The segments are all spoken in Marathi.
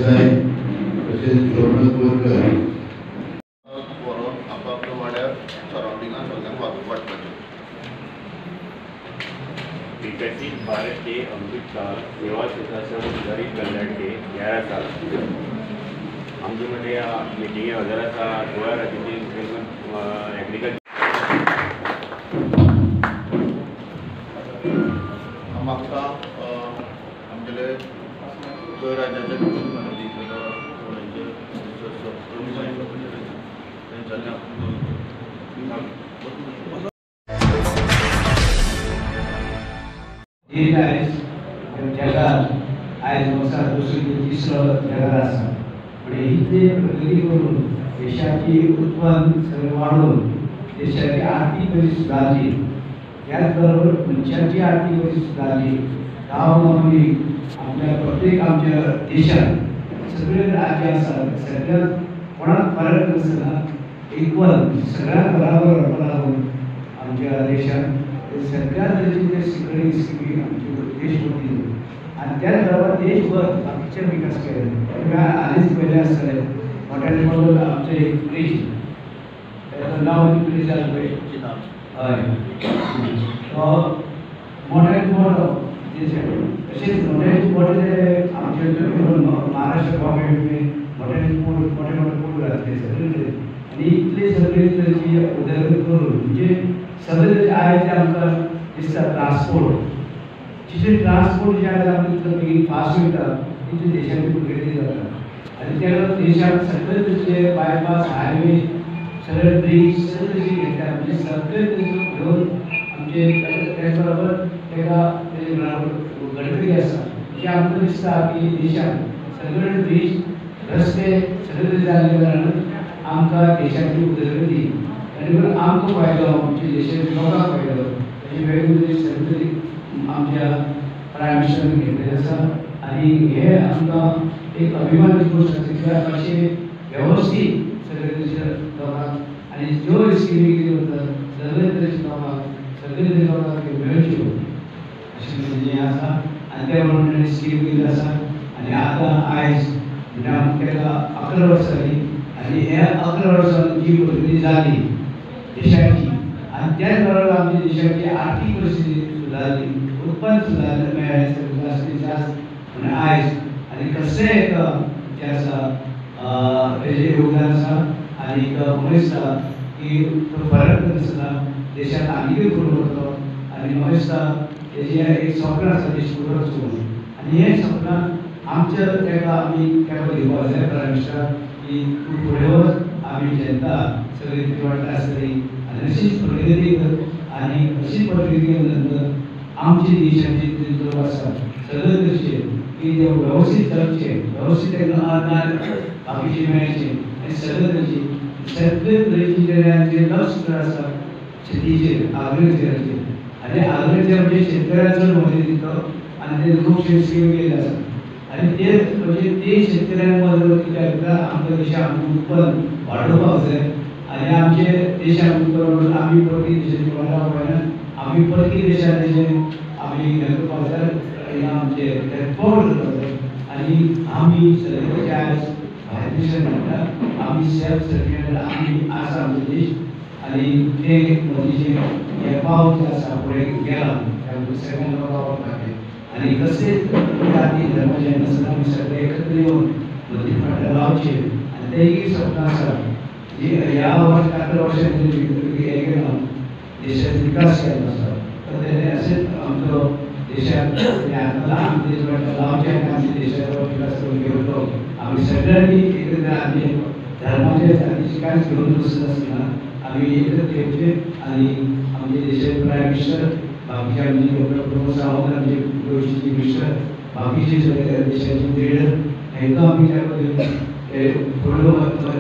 देसाय तसेच शोभना कोरकर आपापल्या वाड्यार सराउंडिंगान सगळ्यांक वाटपाचें. विकसित भारत के अमृतकाल सेवा सुशासन गरीब कल्याण के 11 साल आमचे मध्ये या मिटिंगे हजर आसा गोवा राज्याचे एग्रीकल्चर म्हाका आमगेले गोंय राज्याचे जगात आयज वर्सा दुसरो तिसरो जगात आसा पण इतली प्रगती करून देशाची उत्पन्न सगळें वाडून देशाची आर्थीक परिस्थिती सुदारली. त्याच बरोबर मनशाची आर्थीक परिस्थिती सुदारली. गांवोगांवी आपल्या प्रत्येक आमच्या देशात सगळे राज्य आसात सगळ्या कोणाक फरक नासतना इक्वल सगळ्यांक बराबर वाडपा लागून आमच्या देशात सगळ्या तरेचे शिक्षणीक स्किमी आमचे देश दिले आणि त्याच बरोबर देशभर बाकीचे विकास केले. तुमकां आदींच पयलें आसतलें मोठ्यान मोठो आमचो एक ब्रिज ताचें नांव ब्रिज आसा पळय हय तो मोठ्यान मोठो तशेंच मोठ्यान मोठे आमचे महाराष्ट्र गव्हर्मेंट मोठ्यान मोठे मोठे पूल घातले सगळे आनी इतले सगळे तरेची उदरगत करून म्हणजे सगळे आयज आमकां दिसता ट्रान्सपोर्ट जितले ट्रान्सपोर्ट जे आसा तितलो बेगीन फास्ट वयता तितली देशाची प्रगती जाता आनी त्या देशाक सगळे तरेचे बायपास हायवे सगळे ब्रिज सगळे तरेची घेतल्या म्हणजे सगळे तरेचो घेवन आमचे त्याच बरोबर ताका तेजे बरोबर गणपती आसा जे आमकां दिसता की देशाक सगळे ब्रिज रस्ते सगळे तरेचे जाल्ले कारणान आमकां देशाची उदरगती आनी आमकां फायदो आमच्या देशाच्या लोकांक फायदो अशे वेगवेगळे सगळे आमच्या प्रायम मिनिस्टरान घेतलेले आसा आनी हे आमकां एक अभिमानाची गोश्ट आसा कित्याक अशे वेवस्थीत सगळे तरेच्या लोकांक आनी ज्यो स्किमी कितें करतात सगळे तरेच्या लोकांक सगळे तरेच्या लोकांक त्यो मेळच्यो अशें म्हणजे आसा आनी त्या प्रमाणे स्कीम केल्ली आसा आनी आतां आयज म्हणजे ताका 11 वर्सां जालीं आनी ह्या 11 वर्सांत जी प्रगती जाली देशाची आनी त्याच बरोबर आमच्या देशाची आर्थीक परिस्थिती सुदारली उत्पन्न सुदारलें मेळ्ळें जास्तीत जास्त म्हणून आयज आनी कसलें एक जें आसा तेजें योगदान आसा आनी म्हाका दिसता की तो फरक नासतना देशांत आनीकूय फुडें व्हरतलो आनी म्हाका दिसता तेजें एक स्वप्न आसा देश फुडें वचूं म्हणून आनी हें स्वप्न आमच्या ताका आमी तेंको दिवपाक जाय प्रायम मिनिस्टर की तूं फुडें वच आमी जनता सगळी ती वाटता आसतली आनी अशीच प्रगती कर आनी अशीच प्रगती केले नंतर आमचे देशाचे जे लोक आसा सगळे तशे की ते वेवस्थीत चलचे वेवस्थीत तांकां बाकीचे मेळचे आनी सगळे तशे सगळे तरेची जे लक्ष आसा शेतीचेर आग्रिकल्चराचेर आनी आग्रिकल्चर म्हणजे शेतकऱ्याचो मदत दिता आनी ते खुबशे स्कीम केल्ले आसा आनी ते म्हणजे ते शेतकऱ्यांक मदत कित्याक आमच्या देशाक उत्पन्न वाडोवपाक जाय आनी आमचे देशाक उत्पन्न आमी प्रगती देशाची वाडोवपाक जायना आमी प्रगती देशान तेजें आमी हें करपाक जाय आमचे पोट करपाक जाय आनी आमी सगळे आयज भारत देशान म्हणटा आमी सेल्फ सफिशियंट आमी आसा आमचो देश आनी ते मोदीचें हें पावल जें आसा फुडें गेलां सगळ्या लोकांक वापरपाचें आनी कसलेच जाती धर्माचे नसतना आमी सगळे एकत्र येवन मोदी फाटल्यान रावचे आनी तें एक स्वप्न आसा जी ह्या 11 वर्सांत हें केलां देशाचो विकास केल्लो आसा तर तेणे अशेंच आमचो देशाक ल्हान देश लावचे आनी आमच्या देशाचो विकास करून घेवचो आमी सगळ्यांनी एकत्र आमी धर्माचे जातीचे कांयच घेवन बसनासतना आमी एकत्र येवचे आनी आमच्या देशाचे प्रायम मिनिस्टर बाकीचे आमचे प्रमोद सावंत आमचे गोंयचे मिनिस्टर बाकीचे सगळे देशाचे लिडर हांकां आमी त्या फुडें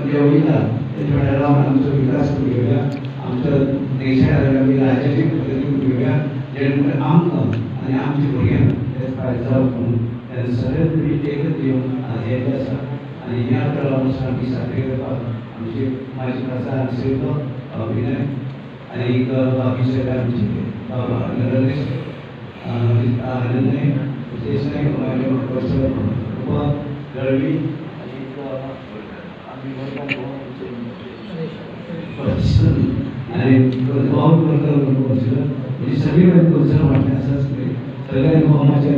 जे वयता ते फुडें रावन आमचो विकास करून घेवया आमचो देशाच्या आमी राज्याची प्रगती करून घेवया जेणे आमकां आनी आमच्या भुरग्यांक ते फायदो जावं म्हणून तेन्ना सगळे तरेचे एकत्र येवन हें आसा आनी ह्या प्रमाणे आमी साजरे करपाक आमचे माझे प्रसाद सेवक अभिनय आणि बाकी सगळे आमचे नरेश आनंद देसाई दळवी आणि बहुत म्हणजे सगळी कोणचं वाटतं असं सगळ्या मोहम्मदच्या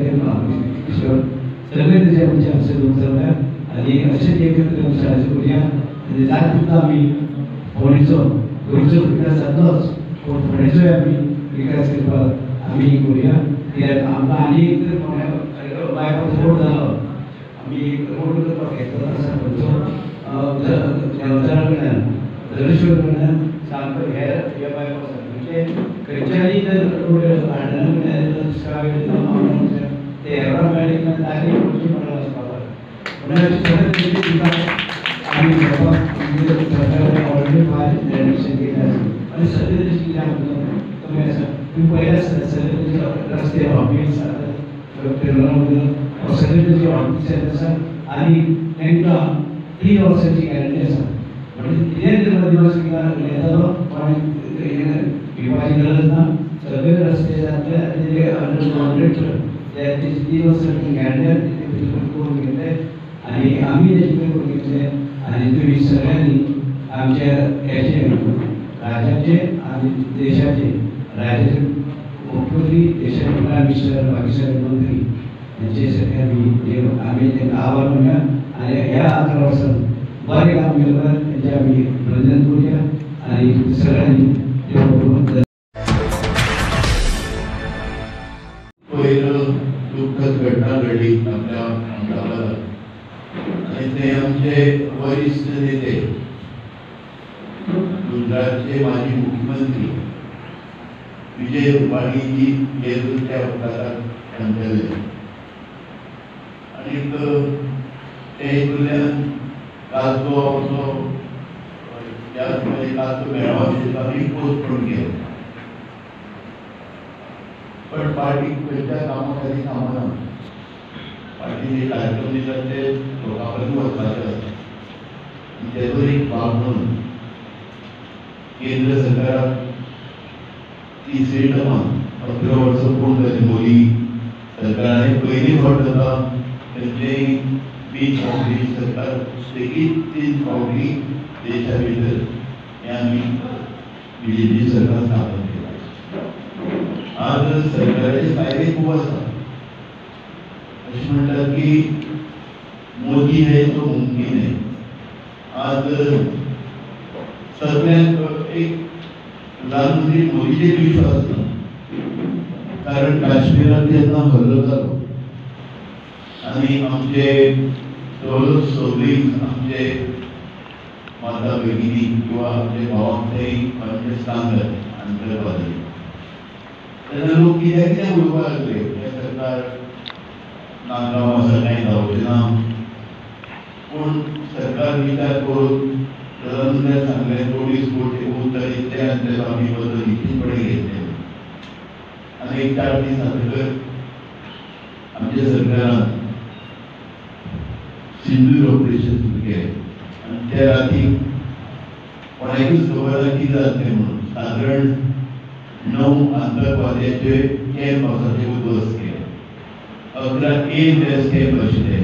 सगळे त्याच्या म्हणजे असं उचलल्या आणि असेच एकत्र शाळेचे करूया म्हणजे जात सुद्धा आम्ही फोडीचो गोयचो विकास जातोच पण फोडीचोय आम्ही विकास करपाक आम्ही करूया कित्याक आमकां आनी एक बायपास रोड जालो आम्ही रोड करपाक घेतलो आसा खंयचो देवचारा कडल्यान धलेश्वर कडल्यान सामको हेर हे बायपास म्हणजे खंयच्याय जर रोड हाडना ते एवढा मेळ्ळी तारीख पुढची म्हणून वचपाक म्हणून आम्ही सरकारान ऑलरेडी फायल निर्णय केला आणि सगळे तशी कितें तुम्ही तुम्ही पळयल्याच सगळे रस्ते ऑफिस सगळे तशी ऑफिस आसा आणि तांकां 3 वर्सांची गॅरंटी आसा म्हणजे कितेंय जर दिवस येतालो पण भिवपाची गरज ना सगळे रस्ते जातले आनी ते अंडर त्याची 3 वर्सांची गॅरंटी करून घेतले आणि आम्ही त्याची करून घेतले आणि तुम्ही सगळ्यांनी आमच्या याचे राज्याचे आणि देशाचे राज्याचे मुख्यमंत्री देशाचे प्राईम मिनिस्टर पाकिस्तानी मंत्री यांचे सगळ्यांनी आम्ही त्यांना आभार मानूया आणि ह्या 11 वर्सांत बरें काम केलं त्यांचे आम्ही अभिनंदन करूया आणि सगळ्यांनी पहिलं दुःखद घटना घडली आपल्या अहमदाबादात आणि ते आमचे वरिष्ठ नेते गुजरातचे माजी मुख्यमंत्री विजय रुपाणीजी हे त्या अपघातात अंतरले आणि ते कडल्यान काल तो आमचो काल तो मेळावा आम्ही पोस्टपोन केलो पण पार्टी खंयच्या कामा खातीर थांबना पार्टी जे कार्यक्रम दितात ते लोकां पर्यंत वचपाचे आसता तेजो एक भाग म्हणून केंद्र सरकाराक 3रे टर्मान 11 वर्सां पूर्ण जाली मोदी सरकारान पयली फावट जाता तेंचें 20 फावटी सरकार सेगीत 3 फावटी देशा भितर हें आमी BJP सरकार स्थापन केला आज सरकाराचे फायदे खूप असतात असे म्हणतात की मोदी है तो मुमकिन है आज सगळ्यांक एक प्रधानमंत्री मोदीचेर विश्वास ना कारण काश्मीरात जेन्ना हल्लो जालो आनी आमचे सगळीं आमचे माता भगिनी किंवा आमचे भावांक थंय सांगत आतंकवादी तेन्ना लोक कित्याक उलोवपाक लागले हे सरकार नागांव असं काही जावचें ना पूण सरकार विचार करून प्रधानमंत्र्यान सांगलें 24 कोटी उत्तर इतले आनी तेजो आमी बदल इतली कडेन घेतले आनी एक 4 दीस जातकर आमच्या सरकारान सिंदूर ऑपरेशन सुरू केलें आनी त्या राती कोणाकूच खबर ना कितें जातलें म्हणून सादारण 9 आतंकवाद्याचे कॅम्प आसा ते उद्ध्वस्त केले 11 ANS कॅम्प आशिल्ले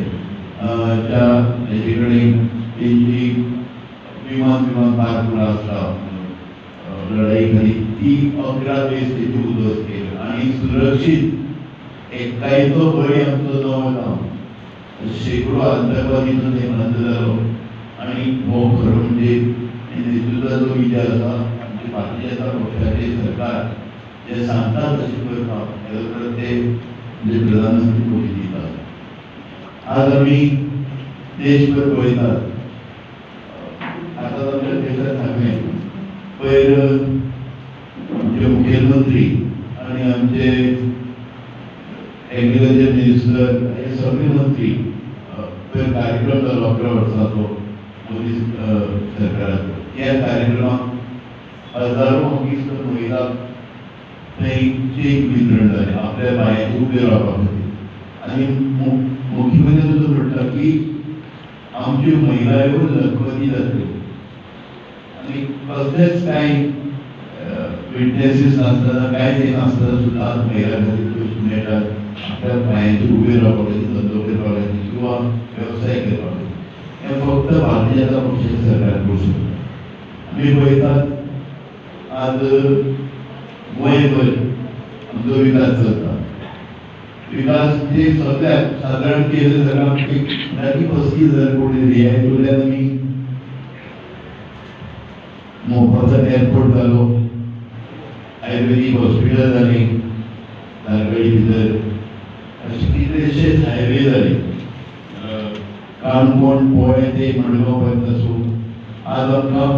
ज्या हेजे कडेन तेंची विमान पार्क आसता लढाई खातीर ती 11 बेस तेचे उद्ध्वस्त केले आनी सुरक्षीत एकतायेचो बळी आमचो नवो गांव शेकडो आतंकवादीचो थंय बंद जालो आनी हो खरो म्हणजे नेतृत्वाचो विजय आसा आमचे भारतीय जनता पक्षाचे सरकार जे सांगता तशें करता हेजो प्रत्यय म्हणजे प्रधानमंत्री मोदी दितात आज आमी देशभर पळयतात आतां आमच्या देशांत सांगलें पयर आमचे मुखेलमंत्री आनी आमचे एग्रीकल्चर मिनिस्टर हे सगळे मंत्री पयर कार्यक्रम जालो 11 वर्सांचो मोदी सरकाराचो त्या कार्यक्रमाक हजारो ऑफिस महिला थंय चेक वितरण जालें आपल्या बायांक उबे रावपा खातीर आनी मुख्यमंत्री असो म्हणटा की आमच्यो महिलायो लखपती जातल्यो आनी कसलेच कांय विटनेसीस नासतना कांयच नासतना सुद्दां महिला खातीर पयशे मेळटात आपल्या बायांचेर उबे रावपा खातीर धंदो करपाक जाय किंवा वेवसाय करपाक जाय हें फक्त भारतीय जनता पक्षाचें सरकार करूंक शकता. आमी पळयतात आज गोंयभर आमचो विकास चलता. विकास जे सगळ्याक सादारण केंद्र सरकार 35,000 कोटी रियायत उरल्यान आमी मोपाचो एअरपोर्ट जालो, आयुर्वेदीक हॉस्पिटल जाली तारकळी भितर, अशे कितलेशेच हायवे जाले. काणकोण पोळे ते मडगांव पर्यंत आसूं आज आमकां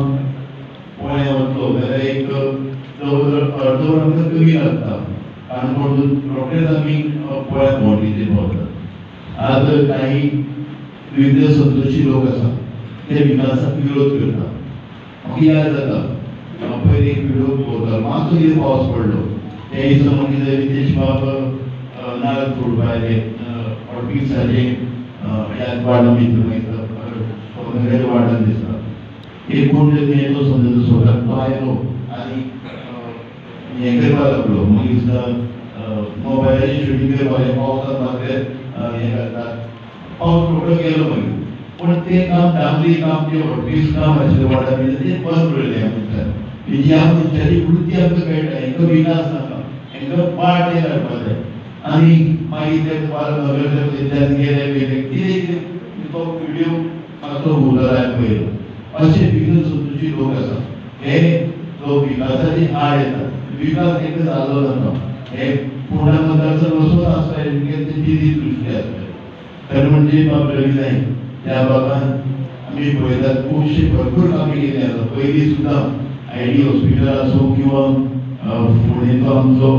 पोळे वतलो जाल्यार एक जवळ अर्द वर आमकां कमी लागता. काणकोण रोखडेच आमी पोळ्या भोंवडीचेर पावतात. आज काही विविध संतोशी लोक आसा ते विकासाक विरोध करता. म्हाका याद जाता पयलीं एक व्हिडिओ पळोवतालो, मातसो कितें पावस पडलो ते दिसा मागीर रितेश बाब नाल्ल फोडपाक आयले ऑर्किड्साचे ह्याच वार्डान भितर मागीर वार्डान दिसता. एक कोण तरी येतो समजा सोदाक तो आयलो आनी हें करपाक लागलो. मागीर सुद्दां मोबायलाचेर शुटींग करपाक पावसांत मागीर हें करतात. पावस रोखडो गेलो मागीर पूण तें काम डांबरी काम जें ऑर्किड्स काम आशिल्लें वार्डा भितर तें बंद उरलें ह्या मनशान. ह्या मनशाची वृत्ती आमकां कळटा हेंका विकास नाका, हेंका पाड तें काडपाक जाय. आनी मागीर ते नगरसेवकांच्यान गेले कितें तो व्हिडिओ मातसो उलयला पळयलो. अशे विविध संतोशी लोक आसा हे लोक विकासाची आड येतात. विकास एक जालो जाता हे पुर्णा मतदारसंघ असोच आसता तेंची ती दृश्टी आसता. खरें म्हणजे बाब रवी नायक त्या बाबान आमी पळयतात खुबशी भरपूर कामी केली आसा. पयलीं सुद्दां आयडी हॉस्पिटल आसूं किंवा फोंडेचो आमचो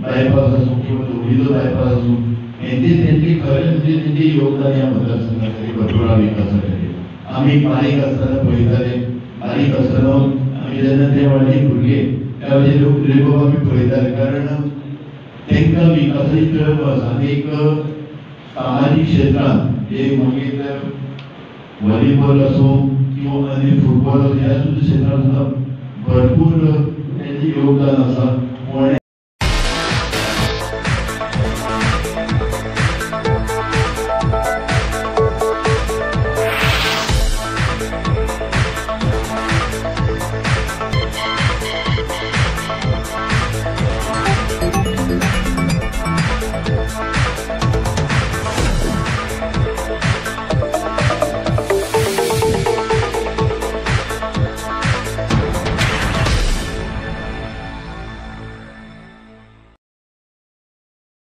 बायपास आसूं किंवा धुळीचो बायपास आसूं तेंची खरें म्हणजे तेंचें योगदान ह्या मतदारसंघाखातीर भरपूर आहा विकासा खातीर. आमी बारीक आसतना पळयताले, बारीक आसतना आमी जेन्ना ते व्हडले भुरगे त्या लोक आमी पळयताले कारण तांकां विकासाची तळप आसा. आनी एक सामाजीक क्षेत्रांत एक मागीर व्हॉलीबॉल आसूं किंवा आनी फुटबॉल आसूं ह्या सुद्दां क्षेत्रांत सुद्दां भरपूर तेंचें योगदान आसा.